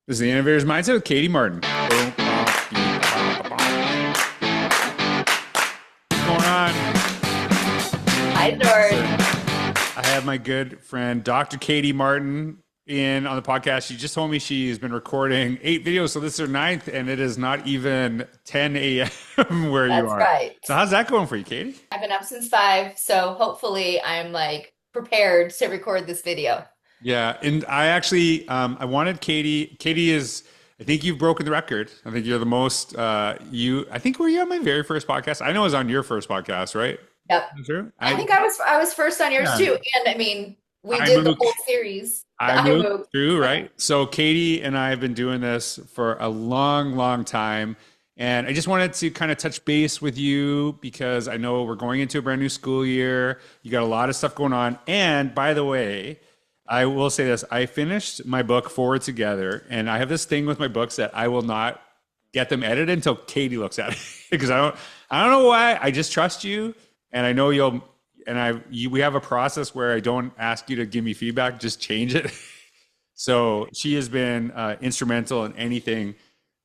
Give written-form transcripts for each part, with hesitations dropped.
This is the Innovator's Mindset with Katie Martin. What's going on? Hi, George. I have my good friend, Dr. Katie Martin, in on the podcast. She just told me she's been recording 8 videos, so this is her ninth, and it is not even 10 a.m. where you That's are. right. So how's that going for you, Katie? I've been up since 5, so hopefully I'm like prepared to record this video. Yeah, and I actually I wanted Katie. Katie is, I think you've broken the record. I think you're the most I think were you on my very first podcast? I know I was on your first podcast, right? Yep. Is there? I think I was first on yours Yeah. too. And I mean, we I did the moved whole series. The I I moved moved. through, right? So Katie and I have been doing this for a long, long time. And I just wanted to kind of touch base with you because I know we're going into a brand new school year. You got a lot of stuff going on. And by the way, I will say this, I finished my book Forward Together, and I have this thing with my books that I will not get them edited until Katie looks at it because I don't know why. I just trust you, and I know you'll and we have a process where I don't ask you to give me feedback, just change it. So she has been instrumental in anything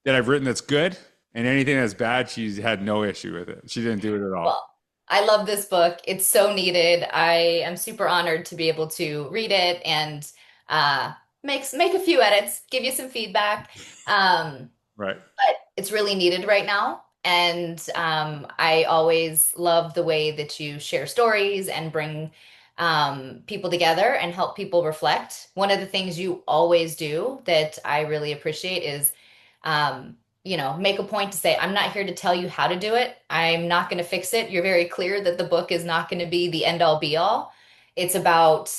that I've written that's good, and anything that's bad, she's had no issue with it. She didn't do it at all. Well, I love this book. It's so needed. I am super honored to be able to read it and uh, make a few edits, give you some feedback. Right. But it's really needed right now. And I always love the way that you share stories and bring people together and help people reflect. One of the things you always do that I really appreciate is, make a point to say, I'm not here to tell you how to do it. I'm not going to fix it. You're very clear that the book is not going to be the end all be all. It's about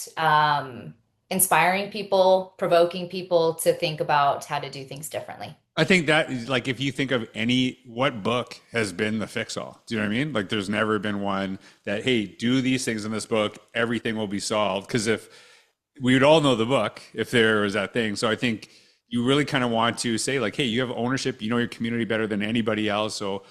inspiring people, provoking people to think about how to do things differently. I think that is like if you think of what book has been the fix all? Do you know what I mean? Like there's never been one that, hey, do these things in this book, everything will be solved. Because if we would all know the book if there was that thing. So I think you really kind of want to say like, hey, you have ownership, you know your community better than anybody else. So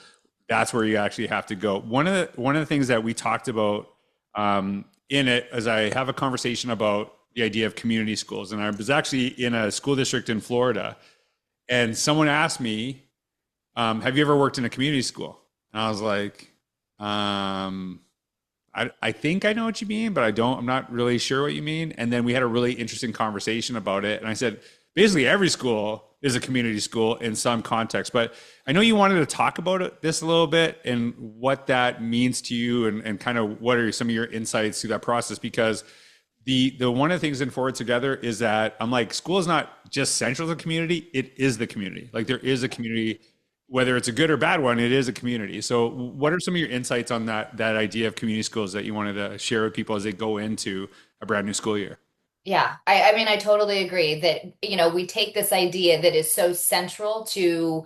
that's where you actually have to go. One of the things that we talked about in it as I have a conversation about the idea of community schools. And I was actually in a school district in Florida, and someone asked me, have you ever worked in a community school? And I was like, I think I know what you mean, but I'm not really sure what you mean. And then we had a really interesting conversation about it. And I said, basically every school is a community school in some context, but I know you wanted to talk about this a little bit and what that means to you and kind of what are some of your insights through that process, because the one of the things in Forward Together is that I'm like, school is not just central to the community, it is the community. Like there is a community, whether it's a good or bad one, it is a community. So what are some of your insights on that idea of community schools that you wanted to share with people as they go into a brand new school year? Yeah, I mean, I totally agree that, we take this idea that is so central to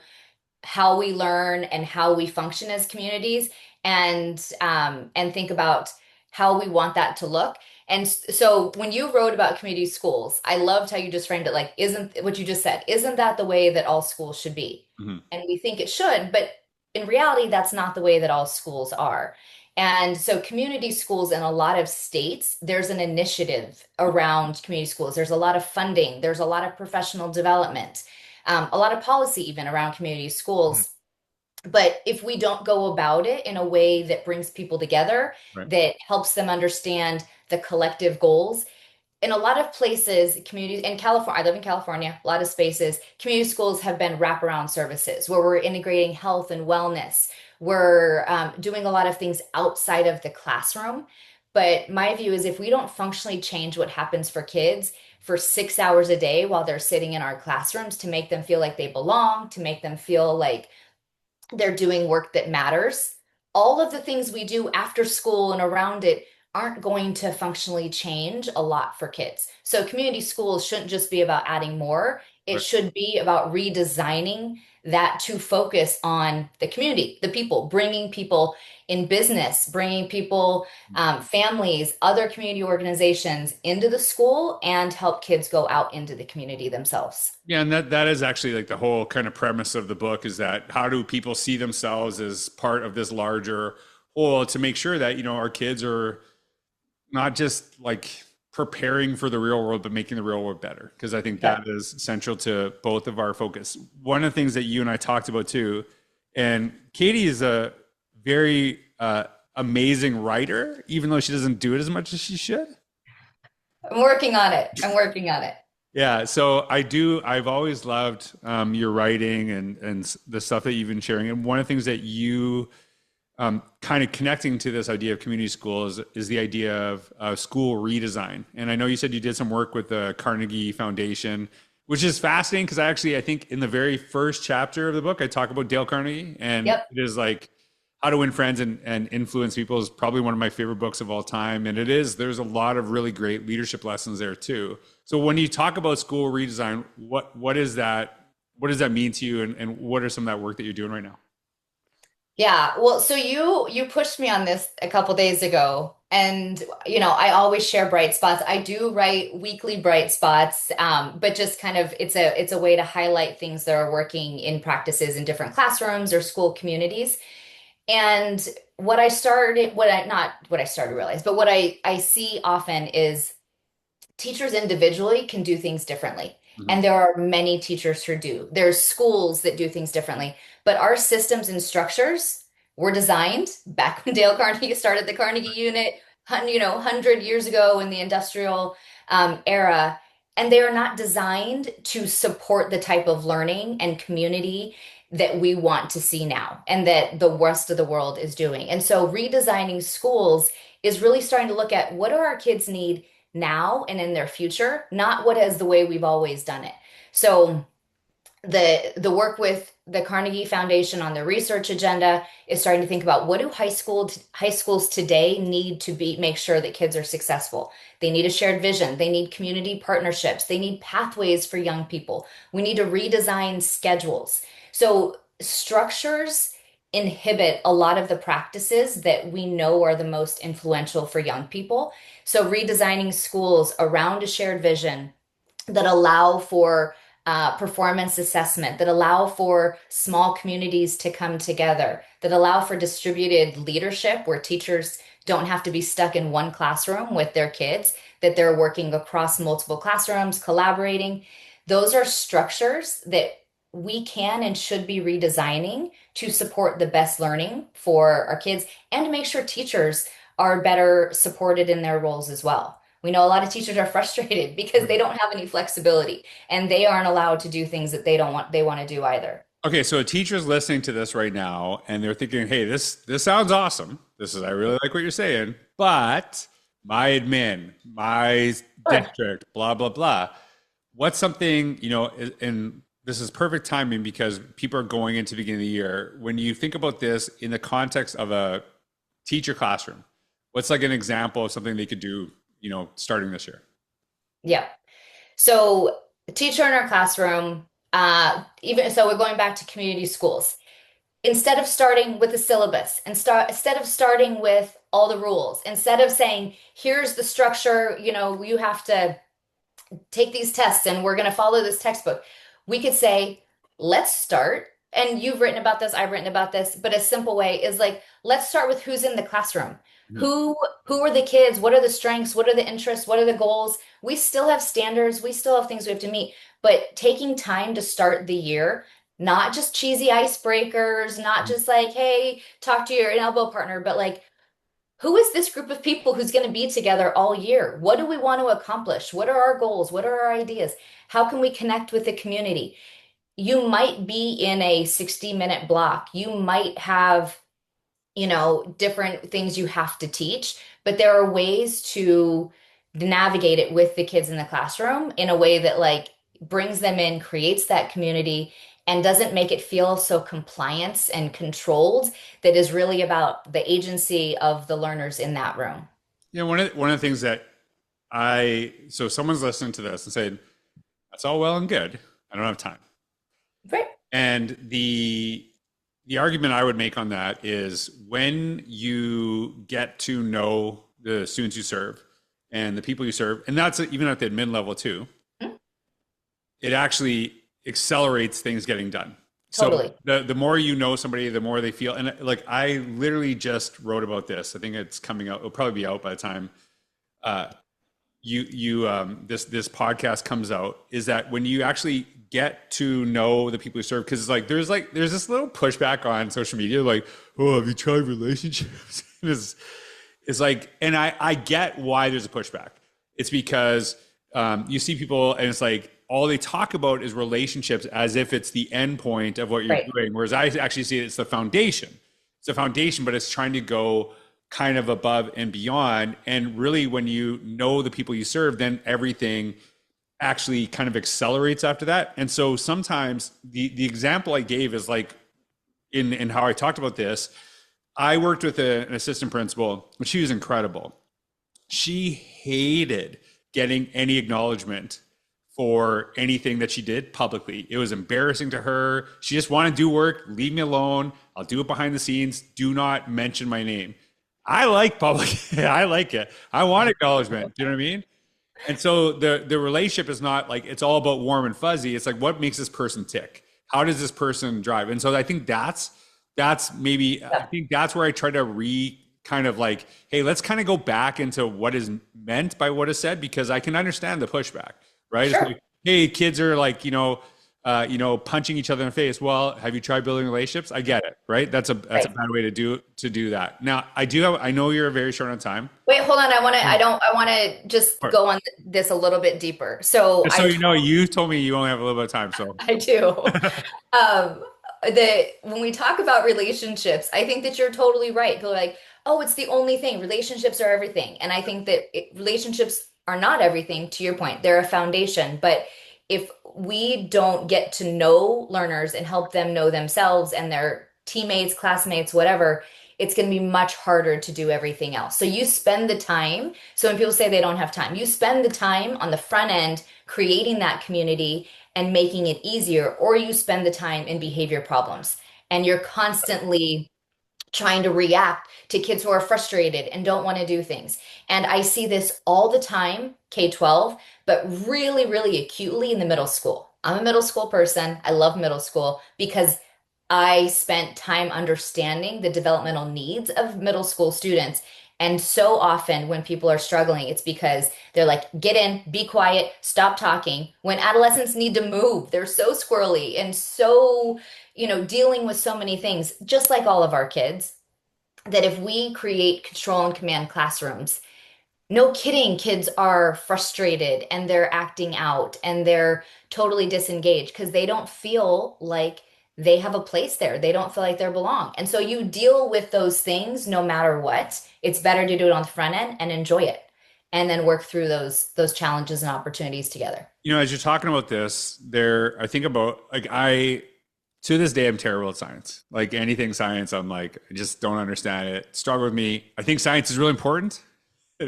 how we learn and how we function as communities and think about how we want that to look. And so when you wrote about community schools, I loved how you just framed it like, isn't what you just said, isn't that the way that all schools should be? Mhm. And we think it should, but in reality, that's not the way that all schools are. And so community schools in a lot of states, there's an initiative around community schools. There's a lot of funding, there's a lot of professional development, a lot of policy even around community schools. But if we don't go about it in a way that brings people together, Right. that helps them understand the collective goals, in a lot of places, communities in California, I live in California, a lot of spaces, community schools have been wraparound services where we're integrating health and wellness. We're doing a lot of things outside of the classroom. But my view is if we don't functionally change what happens for kids for 6 hours a day while they're sitting in our classrooms to make them feel like they belong, to make them feel like they're doing work that matters. All of the things we do after school and around it aren't going to functionally change a lot for kids. So community schools shouldn't just be about adding more. It Right. should be about redesigning that to focus on the community, the people, bringing people in business, bringing people, families, other community organizations into the school and help kids go out into the community themselves. Yeah, and that is actually like the whole kind of premise of the book is that how do people see themselves as part of this larger whole to make sure that, our kids are not just like preparing for the real world, but making the real world better. Because I think that Yep. is central to both of our focus. One of the things that you and I talked about too, and Katie is a very amazing writer, even though she doesn't do it as much as she should. I'm working on it. I'm working on it. Yeah, so I do. I've always loved your writing and the stuff that you've been sharing. And one of the things that you kind of connecting to this idea of community schools is the idea of school redesign. And I know you said you did some work with the Carnegie Foundation, which is fascinating because I think in the very first chapter of the book, I talk about Dale Carnegie, and Yep. it is like How to Win Friends and Influence People is probably one of my favorite books of all time. And there's a lot of really great leadership lessons there too. So when you talk about school redesign, what is that? What does that mean to you? And what are some of that work that you're doing right now? Yeah, well, so you pushed me on this a couple days ago, and I always share bright spots. I do write weekly bright spots, but just kind of it's a way to highlight things that are working in practices in different classrooms or school communities. And what I started to realize, but what I see often is teachers individually can do things differently. Mhm. And there are many teachers who do. There's schools that do things differently. But our systems and structures were designed back when Dale Carnegie started the Carnegie unit, 100 years ago in the industrial era. And they are not designed to support the type of learning and community that we want to see now and that the rest of the world is doing. And so redesigning schools is really starting to look at what do our kids need now and in their future, not what is the way we've always done it. So the work with the Carnegie Foundation on the research agenda is starting to think about what do high schools today need to be make sure that kids are successful. They need a shared vision. They need community partnerships. They need pathways for young people. We need to redesign schedules. So structures inhibit a lot of the practices that we know are the most influential for young people. So redesigning schools around a shared vision that allow for performance assessment, that allow for small communities to come together, that allow for distributed leadership where teachers don't have to be stuck in one classroom with their kids, that they're working across multiple classrooms, collaborating. Those are structures that we can and should be redesigning to support the best learning for our kids and to make sure teachers are better supported in their roles as well. We know a lot of teachers are frustrated because they don't have any flexibility and they aren't allowed to do things that they want to do either. Okay, so a teacher's listening to this right now and they're thinking, "Hey, this sounds awesome. I really like what you're saying, but my admin, my Sure. district, blah blah blah." What's something, and this is perfect timing because people are going into the beginning of the year. When you think about this in the context of a teacher classroom, what's like an example of something they could do, starting this year? Yeah. So teacher in our classroom, even so we're going back to community schools. Instead of starting with the syllabus and instead of starting with all the rules, instead of saying, here's the structure, you have to take these tests and we're going to follow this textbook. We could say, let's start. And you've written about this, I've written about this, but a simple way is like, let's start with who's in the classroom. Mhm. Who are the kids? What are the strengths? What are the interests? What are the goals? We still have standards. We still have things we have to meet. But taking time to start the year, not just cheesy icebreakers, not just like, hey, talk to your elbow partner, but like, who is this group of people who's going to be together all year? What do we want to accomplish? What are our goals? What are our ideas? How can we connect with the community? You might be in a 60-minute block. You might have, different things you have to teach, but there are ways to navigate it with the kids in the classroom in a way that like brings them in, creates that community, and doesn't make it feel so compliance and controlled that is really about the agency of the learners in that room. Yeah, one of the things that so someone's listening to this and saying, "That's all well and good. I don't have time." Right. And the argument I would make on that is when you get to know the students you serve and the people you serve, and that's even at the admin level too, Mhm. it actually accelerates things getting done. So Totally. the more you know somebody, the more they feel. And like I literally just wrote about this. I think it's coming out. It'll probably be out by the time this podcast comes out is that when you actually get to know the people you serve, because there's this little pushback on social media, like, oh, have you tried relationships? It's like, and I get why there's a pushback. It's because you see people and it's like all they talk about is relationships as if it's the end point of what you're Right. doing. Whereas I actually see it's the foundation. It's a foundation, but it's trying to go kind of above and beyond. And really, when you know the people you serve, then everything actually kind of accelerates after that. And so sometimes the example I gave is like in how I talked about this. I worked with an assistant principal, but she was incredible. She hated getting any acknowledgement for anything that she did publicly. It was embarrassing to her. She just wanted to do work, leave me alone. I'll do it behind the scenes. Do not mention my name. I like public. I like it. I want acknowledgement. Do you know what I mean? And so the relationship is not like it's all about warm and fuzzy. It's like what makes this person tick? How does this person drive? And so I think that's maybe I Yeah. think that's where I try to kind of like, hey, let's kind of go back into what is meant by what is said because I can understand the pushback, right? It's Sure. like, hey, kids are like, punching each other in the face. Well, have you tried building relationships? I get it, right? That's a Right. bad way to do that. Now, I know you're very short on time. Wait, hold on. Oh, I want to just sure. go on this a little bit deeper. So Just so you know, you told me you only have a little bit of time, so. I do. Um, when we talk about relationships, I think that you're totally right. People are like, oh, it's the only thing. Relationships are everything. And I think that relationships are not everything, to your point. They're a foundation. But if we don't get to know learners and help them know themselves and their teammates, classmates, whatever, it's going to be much harder to do everything else. So you spend the time. So when people say they don't have time, you spend the time on the front end creating that community and making it easier, or you spend the time in behavior problems and you're constantly trying to react to kids who are frustrated and don't want to do things. And I see this all the time, K-12, but really, really acutely in the middle school. I'm a middle school person. I love middle school because I spent time understanding the developmental needs of middle school students. And so often when people are struggling, it's because they're like, get in, be quiet, stop talking. When adolescents need to move, they're so squirrely and so, dealing with so many things, just like all of our kids, that if we create control and command classrooms, no kidding, kids are frustrated and they're acting out and they're totally disengaged because they don't feel like they have a place there. They don't feel like they belong. And so you deal with those things no matter what. It's better to do it on the front end and enjoy it and then work through those challenges and opportunities together. As you're talking about this, I think about like to this day I'm terrible at science. Like anything science, I'm like, I just don't understand it. Struggle with me. I think science is really important,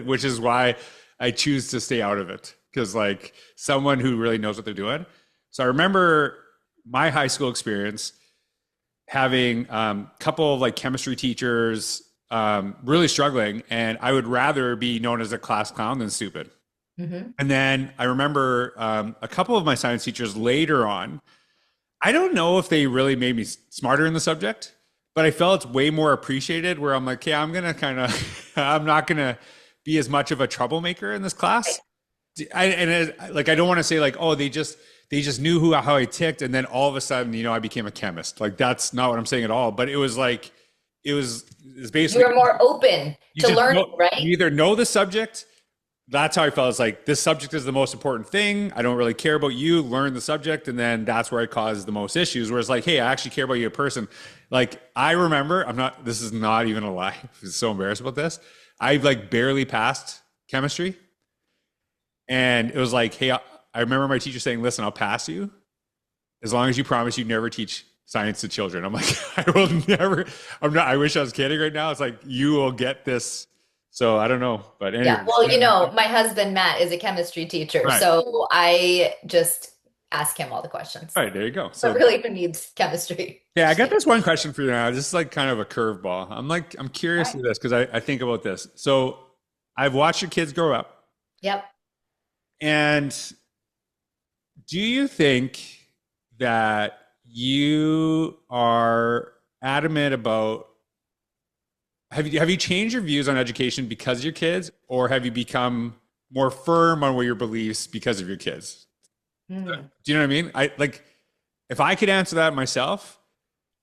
which is why I choose to stay out of it. Because like someone who really knows what they're doing. So I remember my high school experience having a couple of like chemistry teachers really struggling, and I would rather be known as a class clown than stupid. Hmm. And then I remember a couple of my science teachers later on. I don't know if they really made me smarter in the subject, but I felt it's way more appreciated. Where I'm like, yeah, I'm not gonna be as much of a troublemaker in this class. I don't want to say like, oh, they just knew how I ticked, and then all of a sudden, I became a chemist. Like that's not what I'm saying at all. But it was like, it's basically You're more open you to just learning, know, right? you either know the subject. That's how I felt. It's like this subject is the most important thing. I don't really care about you. Learn the subject, and then that's where it causes the most issues. Whereas like, hey, I actually care about you, a person. Like I remember, I'm not. This is not even a lie. I'm so embarrassed about this. I like barely passed chemistry. And it was like, hey, I remember my teacher saying, listen, I'll pass you as long as you promise you never teach science to children. I'm like, I will never, I wish I was kidding right now. It's like, you will get this. So I don't know. But Yeah. anyways, Well, my husband Matt is a chemistry teacher, right. so I just ask him all the questions. All right, there you go. But So really, who needs chemistry? yeah, I Just got kidding. this one question for you now. This is like kind of a curveball. I'm All curious right. to this because I think about this. So I've watched your kids grow up. Yep. And do you think that you are adamant about have you changed your views on education because of your kids, or have you become more firm on what your beliefs because of your kids. Hmm. Do you know what I mean? I like if I could answer that myself,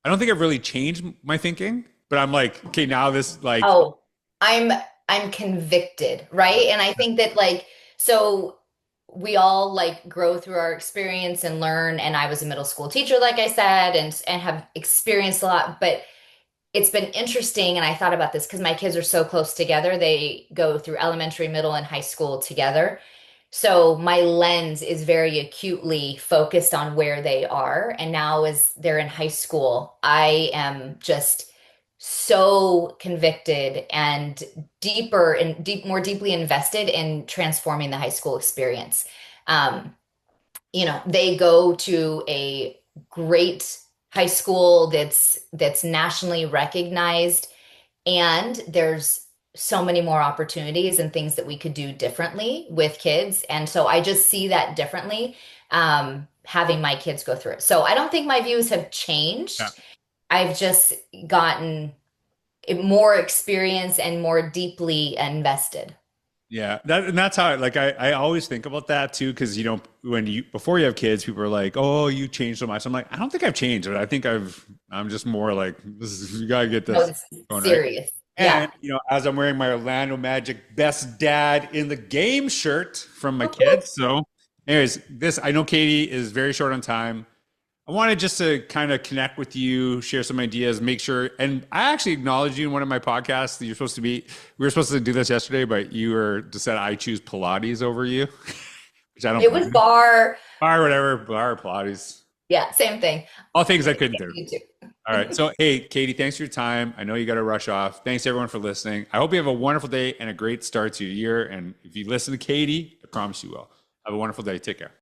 I don't think I've really changed my thinking, but I'm like, okay, now this like Oh, I'm I'm convicted, right? And I think that like so we all like grow through our experience and learn. And I was a middle school teacher, like I said, and have experienced a lot, but it's been interesting. And I thought about this because my kids are so close together. They go through elementary, middle, and high school together. So my lens is very acutely focused on where they are. And now as they're in high school, I am just so convicted and more deeply invested in transforming the high school experience. Um, they go to a great high school that's nationally recognized, and there's so many more opportunities and things that we could do differently with kids. And so I just see that differently, having my kids go through it. So I don't think my views have yeah. changed. I've just gotten more experience and more deeply invested. Yeah, and that's how I always think about that too, because when you before you have kids, people are like, "Oh, you changed so much." I'm like, I don't think I've changed, but I think I'm just more like you gotta get No, this this is going right. serious. Yeah. And as I'm wearing my Orlando Magic Best Dad in the Game shirt from my kids. So, anyways, this I know Katie is very short on time. I wanted just to kind of connect with you, share some ideas, make sure. And I actually acknowledged you in one of my podcasts that you're supposed to be. We were supposed to do this yesterday, but you were just said I choose Pilates over you, which I don't It was blame. bar. Bar, whatever, bar, Pilates. Yeah, same thing. All things I couldn't do. You too. All right. So, hey, Katie, thanks for your time. I know you got to rush off. Thanks everyone for listening. I hope you have a wonderful day and a great start to your year. And if you listen to Katie, I promise you will. Have a wonderful day. Take care.